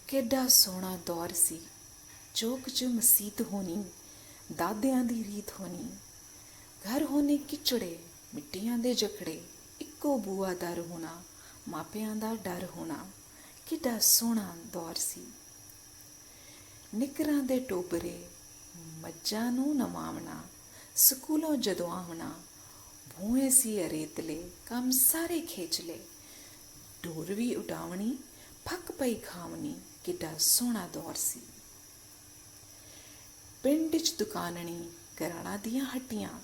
ਕਿੱਡਾ ਸੋਹਣਾ ਦੌਰ ਸੀ। ਚੌਕ 'ਚ ਮਸੀਤ ਹੋਣੀ, ਦਾਦਿਆਂ ਦੀ ਰੀਤ ਹੋਣੀ। ਘਰ ਹੋਣੇ ਕਿਚੜੇ, ਮਿੱਟੀਆਂ ਦੇ ਜਖੜੇ, ਇੱਕੋ ਬੂਆ ਦਰ ਹੋਣਾ, ਮਾਪਿਆਂ ਦਾ ਡਰ ਹੋਣਾ। ਕਿੱਡਾ ਸੋਹਣਾ ਦੌਰ ਸੀ। ਨਿੱਕਰਾਂ ਦੇ ਟੋਬਰੇ, ਮੱਝਾਂ ਨੂੰ ਨਵਾਵਣਾ, ਸਕੂਲੋਂ ਜਦੋਂ ਆਉਣਾ, ਭੂਏ ਸੀ ਅਰੇਤਲੇ, ਕੰਮ ਸਾਰੇ ਖੇਚ ਲਏ। ਢੋਰ ਵੀ ਉਡਾਵਣੀ, ਫੱਕ ਪਈ ਖਾਵਣੀ। ਕਿੱਡਾ ਸੋਹਣਾ ਦੌਰ ਸੀ। ਪਿੰਡ 'ਚ ਦੁਕਾਨਣੀ, ਘਰਾਣਾ ਦੀਆਂ ਹੱਟੀਆਂ,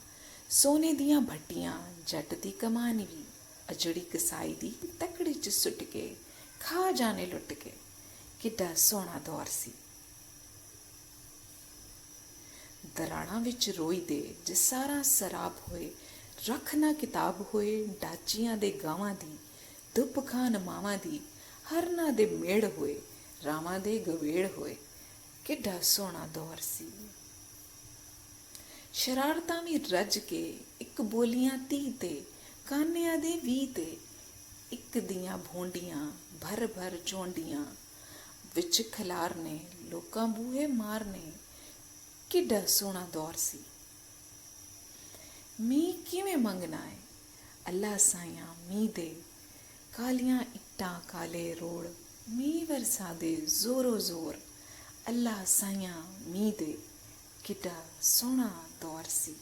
ਸੋਨੇ ਦੀਆਂ ਭੱਟੀਆਂ, ਜੱਟ ਦੀ ਕਮਾਨ ਵੀ ਅਜੜੀ ਕਸਾਈ ਦੀ ਤਕੜੀ 'ਚ ਸੁੱਟ ਕੇ ਖਾ ਜਾਣੇ ਲੁੱਟ ਕੇ। ਕਿੱਡਾ ਸੋਹਣਾ ਦੌਰ ਸੀ। ਦਰਾਣਾ ਵਿੱਚ ਰੋਈ ਦੇ ਜਸਾਰਾ ਸਰਾਬ ਹੋਏ, ਰੱਖ ਨਾ ਕਿਤਾਬ ਹੋਏ, ਡਾਚੀਆਂ ਦੇ ਗਾਵਾਂ ਦੀ, ਧੁੱਪ ਖਾਨ ਮਾਵਾਂ ਦੀ, ਹਰਨਾਂ ਦੇ ਮੇੜ ਹੋਏ, ਰਾਵਾਂ ਦੇ ਗਵੇੜ ਹੋਏ। ਕਿੱਡਾ ਸੋਹਣਾ ਦੌਰ ਸੀ। ਸ਼ਰਾਰਤਾਂ ਵੀ ਰੱਜ ਕੇ, ਇੱਕ ਬੋਲੀਆਂ 30 ਤੇ, ਕਾਨਿਆਂ ਦੇ 20 ਤੇ, ਇੱਕ ਦੀਆਂ ਭੋਂਡੀਆਂ ਭਰ ਭਰ ਚੋਂਡੀਆਂ, ਵਿੱਚ ਖਿਲਾਰਨੇ, ਲੋਕਾਂ ਬੂਹੇ ਮਾਰਨੇ। ਕਿੱਡਾ ਸੋਹਣਾ ਦੌਰ ਸੀ। ਮੀਂਹ ਕਿਵੇਂ ਮੰਗਣਾ ਹੈ, ਅੱਲਾ ਸਾਈਆਂ ਮੀਂਹ ਦੇ, ਕਾਲੀਆਂ ਇੱਟਾਂ ਕਾਲੇ ਰੋੜ, ਮੀਂਹ ਵਰਸਾ ਦੇ ਜ਼ੋਰੋ ਜ਼ੋਰ, ਅੱਲਾ ਸਾਈਆਂ ਮੀਂਹ ਦੇ। ਕਿੱਡਾ ਸੋਹਣਾ ਦੌਰ ਸੀ।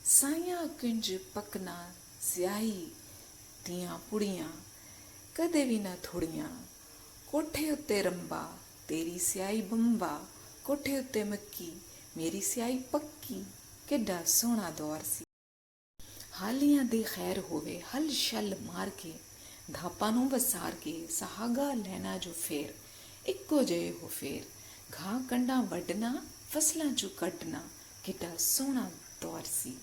ਸਾਈਆਂ ਕਿੰਜ ਪਕਣਾ, ਸਿਆਹੀ ਦੀਆਂ ਪੁੜੀਆਂ, ਕਦੇ ਵੀ ਨਾ ਥੋੜੀਆਂ। ਕੋਠੇ ਉੱਤੇ ਰੰਬਾ, ਤੇਰੀ ਸਿਆਹੀ ਬੰਬਾ, ਕੋਠੇ ਉੱਤੇ ਮੱਕੀ, ਮੇਰੀ ਸਿਆਹੀ ਪੱਕੀ। ਕਿੱਡਾ ਸੋਹਣਾ ਦੌਰ ਸੀ। ਹਾਲੀਆਂ ਦੇ ਖੈਰ ਹੋਵੇ, ਹਲ ਛਲ ਮਾਰ ਕੇ, ਧਾਪਾਂ ਨੂੰ ਵਸਾਰ ਕੇ, ਸਹਾਗਾ ਲੈਣਾ ਜੋ ਫੇਰ, ਇੱਕੋ ਜਿਹੇ ਹੋ ਫੇਰ, ਘਾਹ ਕੰਡਾਂ ਵੱਢਣਾ, ਫਸਲਾਂ 'ਚੋਂ ਕੱਢਣਾ। ਕਿੱਡਾ ਸੋਹਣਾ ਦੌਰ ਸੀ।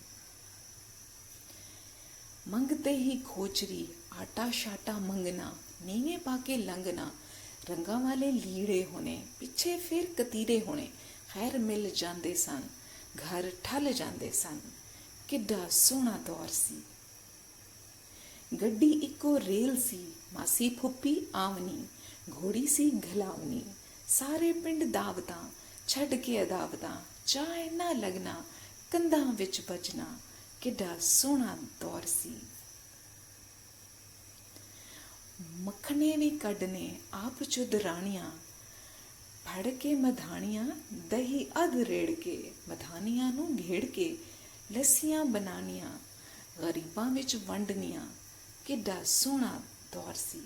ਮੰਗਤੇ ਹੀ ਖੋਚਰੀ, ਆਟਾ ਸ਼ਾਟਾ ਮੰਗਣਾ, ਨੀਵੇਂ ਪਾ ਕੇ ਲੰਘਣਾ, ਰੰਗਾਂ ਵਾਲੇ ਲੀੜੇ ਹੋਣੇ, ਪਿੱਛੇ ਫਿਰ ਕਤੀਰੇ ਹੋਣੇ। ਖੈਰ ਮਿਲ ਜਾਂਦੇ ਸਨ, ਘਰ ਠੱਲ ਜਾਂਦੇ ਸਨ। ਕਿੱਡਾ ਸੋਹਣਾ ਦੌਰ ਸੀ। ਗੱਡੀ ਇੱਕੋ ਰੇਲ ਸੀ, ਮਾਸੀ ਫੁੱਪੀ ਆਵਣੀ, ਘੋੜੀ ਸੀ ਘਲਾਵਣੀ, ਸਾਰੇ ਪਿੰਡ ਦਾਵਤਾਂ, ਛੱਡ ਕੇ ਅਦਾਵਤਾਂ, ਚਾਹ ਨਾ ਲੱਗਣਾ, ਕੰਧਾਂ ਵਿੱਚ ਬਚਣਾ। ਕਿੱਡਾ ਸੋਹਣਾ ਦੌਰ ਸੀ। ਮੱਖਣੇ ਵੀ ਕੱਢਣੇ, ਆਪ ਚੁੱਦ ਰਾਣੀਆਂ, ਫੜ ਕੇ ਮਧਾਣੀਆਂ, ਦਹੀਂ ਅੱਧ ਰੇੜ ਕੇ, ਮਧਾਨੀਆਂ ਨੂੰ ਘੇੜ ਕੇ, ਲੱਸੀਆਂ ਬਣਾਉਣੀਆਂ, ਗਰੀਬਾਂ ਵਿੱਚ ਵੰਡਣੀਆਂ। ਕਿੱਡਾ ਸੋਹਣਾ ਦੌਰ ਸੀ।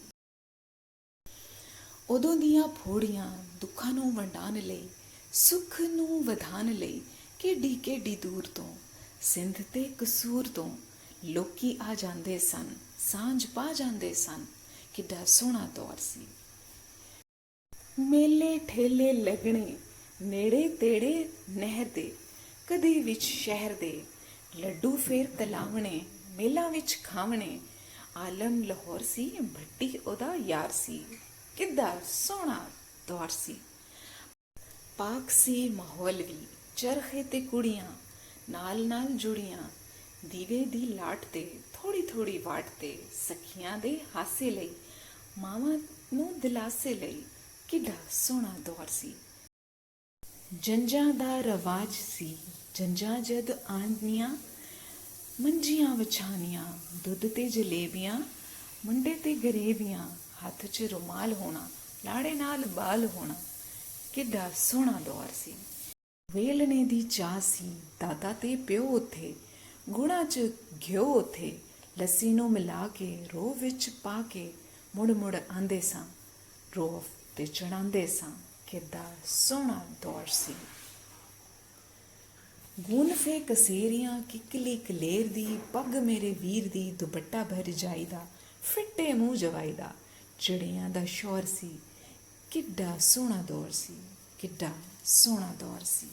ਉਦੋਂ ਦੀਆਂ ਫੋੜੀਆਂ, ਦੁੱਖਾਂ ਨੂੰ ਵੰਡਾਉਣ ਲਈ, ਸੁੱਖ ਨੂੰ ਵਧਾਉਣ ਲਈ, ਕਿੱਡੀ ਕਿੱਡੀ ਦੂਰ ਤੋਂ, ਸਿੰਧ ਤੇ ਕਸੂਰ ਤੋਂ, ਲੋਕੀ ਆ ਜਾਂਦੇ ਸਨ, ਸਾਂਝ ਪਾ ਜਾਂਦੇ ਸਨ। ਕਿੱਡਾ ਸੋਹਣਾ ਦੌਰ ਸੀ। ਮੇਲੇ ਠੇਲੇ ਲੱਗਣੇ, ਨੇੜੇ ਤੇੜੇ ਨਹਿਰ ਦੇ, ਕਦੇ ਵਿੱਚ ਸ਼ਹਿਰ ਦੇ, ਲੱਡੂ ਫੇਰ ਤਲਾਵਣੇ, ਮੇਲਾ ਵਿੱਚ ਖਾਵਣੇ। ਆਲਮ ਲਾਹੌਰ ਸੀ, ਭੱਟੀ ਉਹਦਾ ਯਾਰ ਸੀ। ਕਿੱਡਾ ਸੋਹਣਾ ਦੌਰ ਸੀ। ਪਾਕ ਸੀ ਮਾਹੌਲ ਵੀ, ਚਰਖੇ ਤੇ ਕੁੜੀਆਂ ਨਾਲ ਨਾਲ ਜੁੜੀਆਂ, ਦੀਵੇ ਦੀ ਲਾਟ ਤੇ, ਥੋੜੀ ਥੋੜੀ ਵਾਟ ਤੇ, ਸਖੀਆਂ ਦੇ ਹਾਸੇ ਲਈ, ਮਾਵਾਂ ਨੂੰ ਦਿਲਾਸੇ ਲਈ। ਕਿੱਡਾ ਸੋਹਣਾ ਦੌਰ ਸੀ। ਜੰਝਾਂ ਦਾ ਰਵਾਜ ਸੀ, ਜੰਝਾਂ ਜਦ ਆਉਂਦੀਆਂ, ਮੰਜੀਆਂ ਵਿਛਾਉਣੀਆਂ, ਦੁੱਧ ਤੇ ਜਲੇਬੀਆਂ, ਮੁੰਡੇ ਤੇ ਗਰੇਬੀਆਂ, ਹੱਥ 'ਚ ਰੁਮਾਲ ਹੋਣਾ, ਲਾੜੇ ਨਾਲ ਬਾਲ ਹੋਣਾ। ਕਿੱਡਾ ਸੋਹਣਾ ਦੌਰ ਸੀ। ਵੇਲਣੇ ਦੀ ਚਾਹ ਸੀ, ਦਾਦਾ ਤੇ ਪਿਓ ਉੱਥੇ, ਗੁੜਾਂ 'ਚ ਘਿਓ ਉੱਥੇ, ਲੱਸੀ ਨੂੰ ਮਿਲਾ ਕੇ, ਰੋਹ ਵਿੱਚ ਪਾ ਕੇ, ਮੁੜ ਮੁੜ ਆਂਦੇ ਸਾਂ, ਰੋਹ ਤੇ ਚੜਾਉਂਦੇ ਸਾਂ। ਕਿੱਡਾ ਸੋਹਣਾ ਦੌਰ ਸੀ। ਗੁਣ ਫੇ ਕਸੇਰੀਆਂ, ਕਿੱਕਲੀ ਕਲੇਰ ਦੀ, ਪੱਗ ਮੇਰੇ ਵੀਰ ਦੀ, ਦੁਪੱਟਾ ਭਰ ਜਾਈਦਾ, ਫਿੱਟੇ ਮੂੰਹ ਜਵਾਈਦਾ, ਚਿੜੀਆਂ ਦਾ ਸ਼ੌਰ ਸੀ। ਕਿੱਡਾ ਸੋਹਣਾ ਦੌਰ ਸੀ। ਕਿੱਡਾ ਸੋਹਣਾ ਦੌਰ ਸੀ।